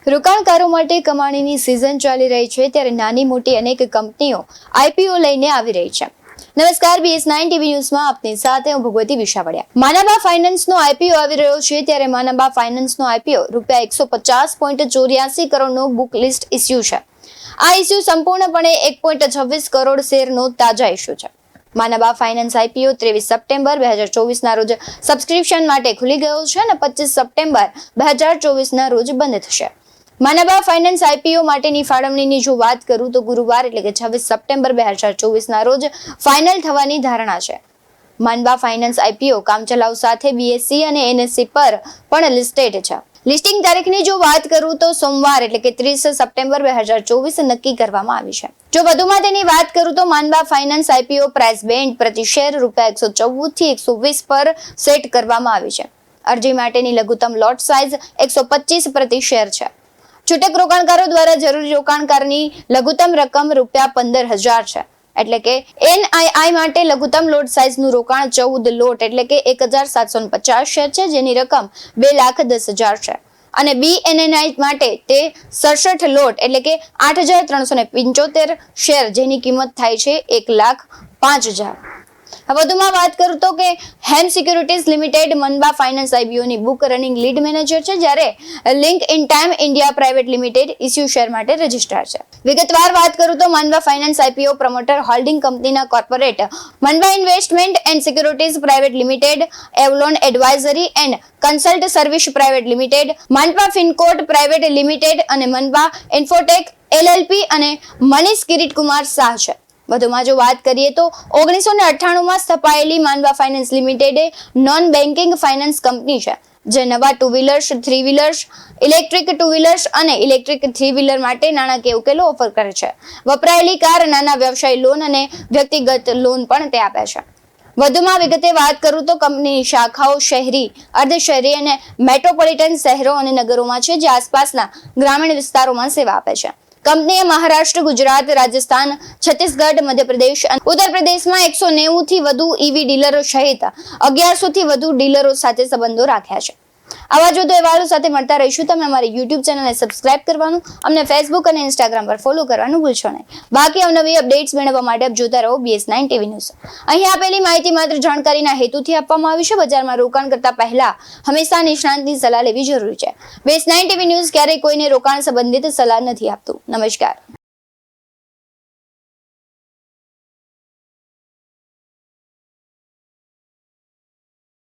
રોકાણકારો માટે કમાણીની સિઝન ચાલી રહી છે ત્યારે નાની મોટી અનેક કંપનીઓ આઈપીઓ લઈને આવી રહી છે। નમસ્કાર, BS9 ટીવી ન્યૂઝમાં આપની સાથે હું ભગવતી વિશાવડિયા। માનબા ફાઇનાન્સનો આઈપીઓ આવી રહ્યો છે ત્યારે માનબા ફાઇનાન્સનો આઈપીઓ ₹150.84 કરોડનો બુક લિસ્ટ ઇસ્યુ છે। આ ઇસ્યુ સંપૂર્ણપણે 1.26 કરોડ શેરનો તાજા ઇસ્યુ છે। માનબા ફાઇનાન્સ આઈપીઓ 23 સપ્ટેમ્બર 2024 ના રોજ સબસ્ક્રિપ્શન માટે ખુલી ગયો છે અને 25 સપ્ટેમ્બર 2024 ના રોજ બંધ થશે। માનબા ફાઇનાન્સ આઈપીઓ માટેની ફાળવણીની જો વાત કરું તો ગુરુવાર એટલે કે 26 સપ્ટેમ્બર 2024 ના રોજ ફાઇનલ થવાની ધારણા છે। માનબા ફાઇનાન્સ આઈપીઓ કામચલાઉ સાથે બીએસસી અને એનએસસી પર પણ લિસ્ટેડ છે। લિસ્ટિંગ તારીખની જો વાત કરું તો સોમવાર એટલે કે 30 સપ્ટેમ્બર 2024 નક્કી કરવામાં આવી છે। જો વધુમાં તેની વાત કરું તો Manba finance IPO price band પ્રતિ શેર ₹114 થી 120 પર સેટ કરવામાં આવી છે। અરજી માટેની લઘુત્તમ લોટ સાઇઝ 125 પ્રતિ શેર છે। છૂટક રોકાણકારો દ્વારા જરૂરી રોકાણકારની લઘુત્તમ રકમ ₹15,000 છે। એટલે કે એનઆઈઆઈ માટે લઘુત્તમ લોટ સાઇઝનું રોકાણ 14 લોટ એટલે કે 1750 શેર છે, જેની રકમ 2,10,000 છે અને બીએનએનઆઈ માટે તે 67 લોટ એટલે કે 8,375 શેર, જેની કિંમત થાય છે 1,05,000। વધુમાં વાત કરું તો કે Hem securities limited Manba finance આઈપીઓની બુક રનિંગ લીડ મેનેજર છે, જ્યારે Link Intime India private limited issue share માટે રજિસ્ટ્રાર છે। વિગતવાર વાત કરું તો Manba finance IPO promoter holding કંપનીના corporate Manba investment and securities private limited, Avalon advisory and consult service private limited, Manba Fincourt private limited અને માનબા ઇન્ફોટેક એલએલપી અને મનીષ કિરીટ કુમાર શાહ છે। વધુમાં જો વાત કરીએ તો 1998માં સ્થપાયેલી Manba finance limited non banking finance company છે, જે નવા two wheelers, three wheelers, electric two wheelers અને ઇલેક્ટ્રિક થ્રી વ્હીલર માટે નાણાકીય ઉકેલો ઓફર કરે છે। વપરાયેલી કાર, નાના વ્યવસાય લોન અને વ્યક્તિગત લોન પણ તે આપે છે। વધુમાં વિગતે વાત કરું તો કંપનીની શાખાઓ શહેરી, અર્ધ શહેરી અને મેટ્રોપોલિટન શહેરો અને નગરોમાં છે, જે આસપાસના ગ્રામીણ વિસ્તારોમાં સેવા આપે છે। કંપનીએ મહારાષ્ટ્ર, ગુજરાત, રાજસ્થાન, છત્તીસગઢ, મધ્યપ્રદેશ અને ઉત્તર પ્રદેશમાં 190 થી વધુ ઈવી ડીલરો સહિત 1100 થી વધુ ડીલરો સાથે સંબંધો રાખ્યા છે। આવા જ વધુ અહેવાલો સાથે મળતા રહીશું। તમે અમારી YouTube ચેનલને સબસ્ક્રાઇબ કરવાનું, અમને Facebook અને Instagram પર ફોલો કરવાનું ભૂલશો નહીં। બાકી અવનવી અપડેટ્સ મેળવવા માટે આપ જોતા રહો BS9 ટીવી ન્યૂઝ। અહીં આપેલી માહિતી માત્ર જાણકારીના હેતુથી આપવામાં આવી છે। બજારમાં રોકાણ કરતા પહેલા હંમેશા નિષ્ણાતની સલાહ લેવી જરૂરી છે। BS9 ટીવી ન્યૂઝ ક્યારેય કોઈને રોકાણ સંબંધિત સલાહ નથી આપતું। નમસ્કાર।